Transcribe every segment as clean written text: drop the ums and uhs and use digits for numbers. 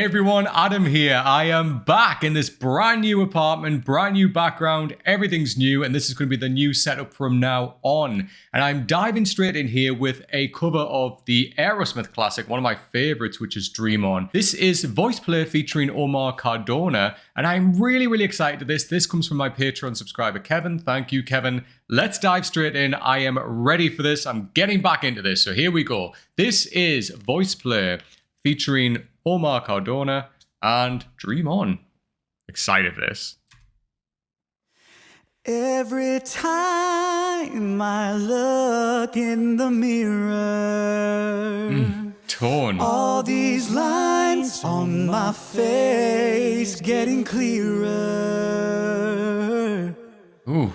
Hey everyone, Adam here. I am back in this brand new apartment, brand new background, everything's new, and this is going to be the new setup from now on. And I'm diving straight in here with a cover of the Aerosmith classic, one of my favorites, which is Dream On. This is VoicePlay featuring Omar Cardona, and I'm really excited to this. This comes from my Patreon subscriber, Kevin. Thank you, Kevin. Let's dive straight in. I am ready for this. I'm getting back into this, so here we go. This is VoicePlay featuring Omar Cardona and Dream On. Excited for this. Every time I look in the mirror, Tone. all these lines on my face getting clearer. Ooh.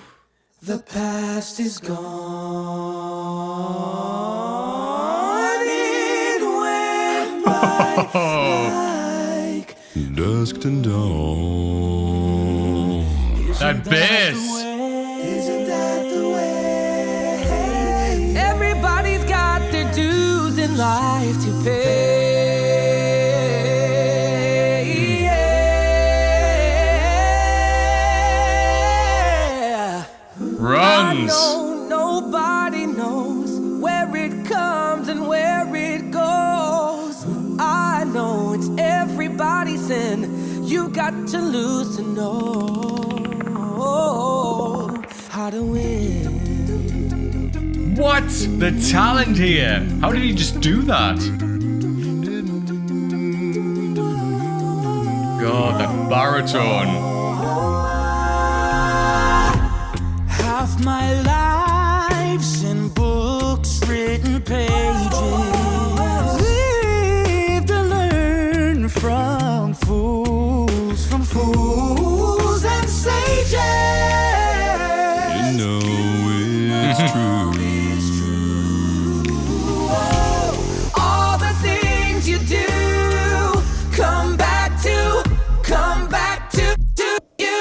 The past is gone. It went by like dusk to dawn. That bass. Isn't that the way? Everybody's got their dues in life to pay. Yeah. Runs. I know nobody knows where it comes and where it goes. I know it's everybody's sin. You got to lose to know how to win. What? The talent here. How did he just do that? God, that baritone. Half my life's in books, written pages. Live to learn from fools and sages. You know it's true. All the things you do come back to you.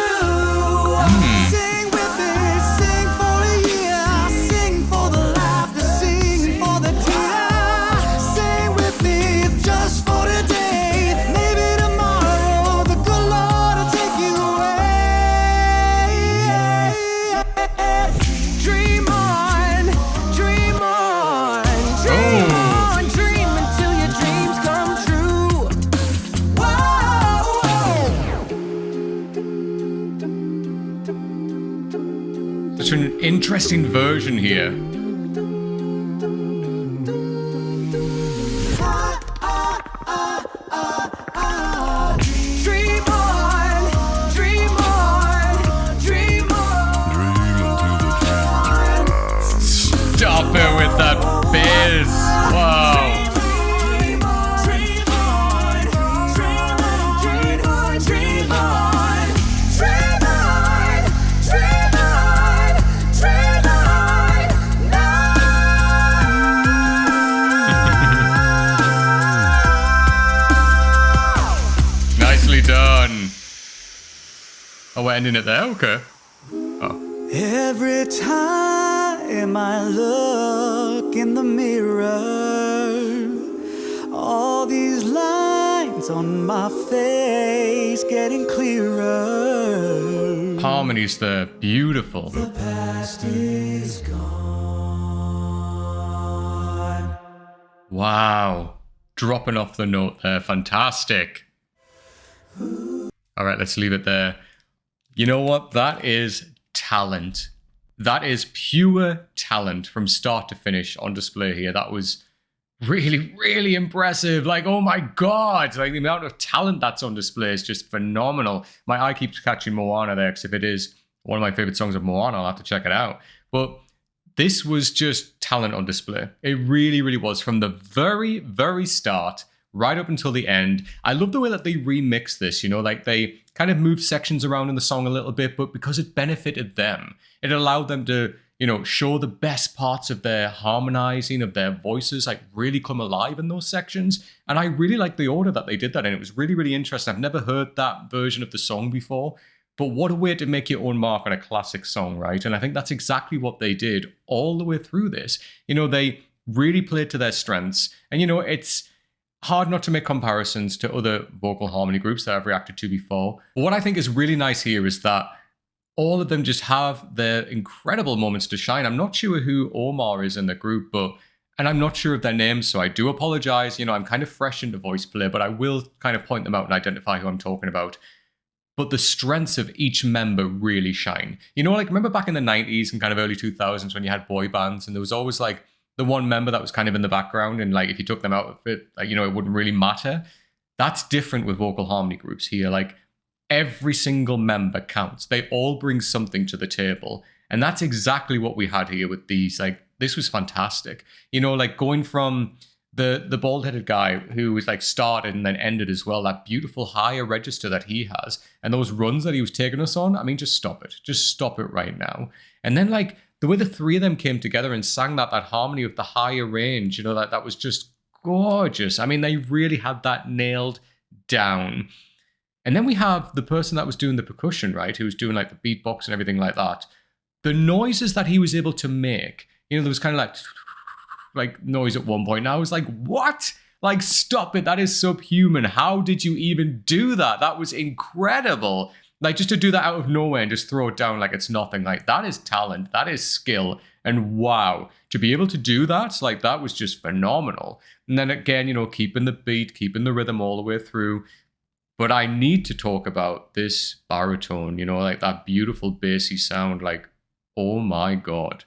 Sing with me, sing for the year, sing for the laughter, sing for the tears. Sing with me just for today. Maybe tomorrow the good Lord will take you away. Dream on, dream on, dream on, dream until your dreams come true. Whoa. Such an interesting version here. Dream on, dream on, dream on. Stop it with that bass. Wow. Dream on, dream on, dream on, dream on, dream on, dream on, dream on, dream on, Nicely done. Oh, we're ending it there? Okay. Oh. Every time I look in the mirror, all these lines on my face getting clearer. Harmonies there. Beautiful. The past is gone. Wow. Dropping off the note there. Fantastic. All right, let's leave it there. You know what? That is talent. That is pure talent from start to finish on display here. That was really impressive. Like, oh my God. Like, the amount of talent that's on display is just phenomenal. My eye keeps catching Moana there, because if it is one of my favorite songs of Moana, I'll have to check it out. But this was just talent on display. It really was, from the very start right up until the end. I love the way that they remix this, you know, like they kind of moved sections around in the song a little bit, but because it benefited them, it allowed them to, you know, show the best parts of their harmonizing, of their voices, like really come alive in those sections. And I really like the order that they did that in. It was really interesting. I've never heard that version of the song before, but what a way to make your own mark on a classic song, right? And I think that's exactly what they did all the way through this. You know, they really played to their strengths. And, you know, it's hard not to make comparisons to other vocal harmony groups that I've reacted to before. But what I think is really nice here is that all of them just have their incredible moments to shine. I'm not sure who Omar is in the group, and I'm not sure of their names, so I do apologize. I'm kind of fresh into VoicePlay, but I will kind of point them out and identify who I'm talking about. But the strengths of each member really shine. Like remember back in the 90s and kind of early 2000s when you had boy bands and there was always like the one member that was kind of in the background and like if you took them out of it, like, it wouldn't really matter. That's different with vocal harmony groups here. Like every single member counts. They all bring something to the table. And that's exactly what we had here with these. Like this was fantastic. Like going from the bald-headed guy who was like started and then ended as well, that beautiful higher register that he has, and those runs that he was taking us on, I mean, just stop it. Just stop it right now. And then like the way the three of them came together and sang that harmony of the higher range, that was just gorgeous. I mean, they really had that nailed down. And then we have the person that was doing the percussion, right, who was doing like the beatbox and everything like that. The noises that he was able to make, there was kind of like noise at one point. And I was like, what? Like, stop it. That is subhuman. How did you even do that? That was incredible. Like, just to do that out of nowhere and just throw it down like it's nothing. Like, that is talent. That is skill. And wow, to be able to do that, like, that was just phenomenal. And then again, keeping the beat, keeping the rhythm all the way through. But I need to talk about this baritone, like that beautiful bassy sound. Like, oh my God.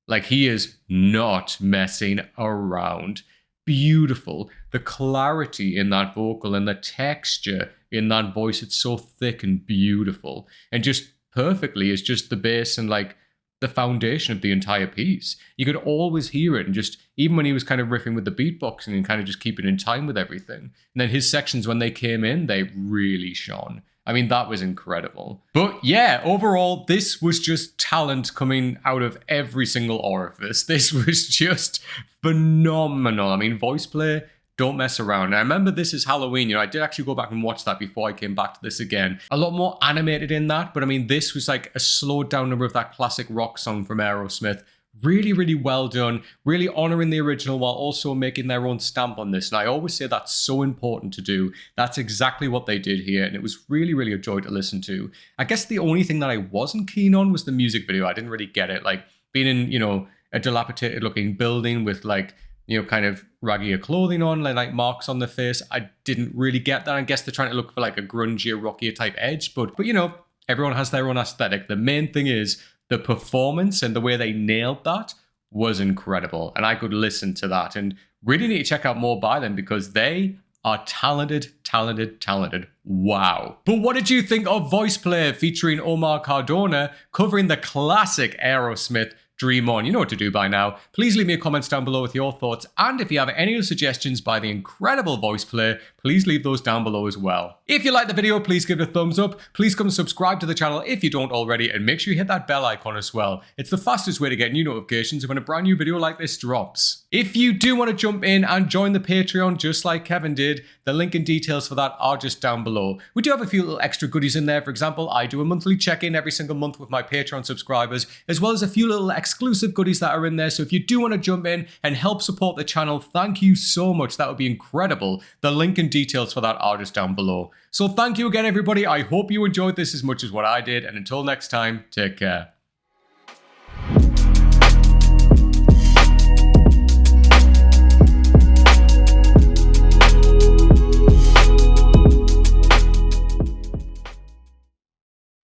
Like, he is not messing around. Beautiful. The clarity in that vocal and the texture in that voice, it's so thick and beautiful. And just perfectly is just the bass and like the foundation of the entire piece. You could always hear it, and just even when he was kind of riffing with the beatboxing and kind of just keeping in time with everything. And then his sections, when they came in, they really shone. I mean, that was incredible. But yeah, overall, this was just talent coming out of every single orifice. This was just phenomenal. I mean, VoicePlay, don't mess around. And I remember this is Halloween. I did actually go back and watch that before I came back to this again. A lot more animated in that, but I mean, this was like a slowed down number of that classic rock song from Aerosmith. Really, really well done. Really honoring the original while also making their own stamp on this. And I always say that's so important to do. That's exactly what they did here. And it was really, really a joy to listen to. I guess the only thing that I wasn't keen on was the music video. I didn't really get it. Like being in, a dilapidated looking building with like, kind of raggier clothing on, like marks on the face. I didn't really get that. I guess they're trying to look for like a grungier, rockier type edge. But everyone has their own aesthetic. The main thing is the performance and the way they nailed that was incredible. And I could listen to that and really need to check out more by them because they are talented, talented, talented. Wow. But what did you think of VoicePlay featuring Omar Cardona covering the classic Aerosmith Dream On? You know what to do by now. Please leave me a comment down below with your thoughts. And if you have any other suggestions by the incredible VoicePlay, please leave those down below as well. If you like the video, please give it a thumbs up. Please come subscribe to the channel if you don't already, and make sure you hit that bell icon as well. It's the fastest way to get new notifications when a brand new video like this drops. If you do want to jump in and join the Patreon just like Kevin did, the link and details for that are just down below. We do have a few little extra goodies in there. For example, I do a monthly check-in every single month with my Patreon subscribers, as well as a few little exclusive goodies that are in there. So if you do want to jump in and help support the channel, thank you so much. That would be incredible. The link and details for that are just down below. So thank you again, everybody. I hope you enjoyed this as much as what I did. And until next time, take care.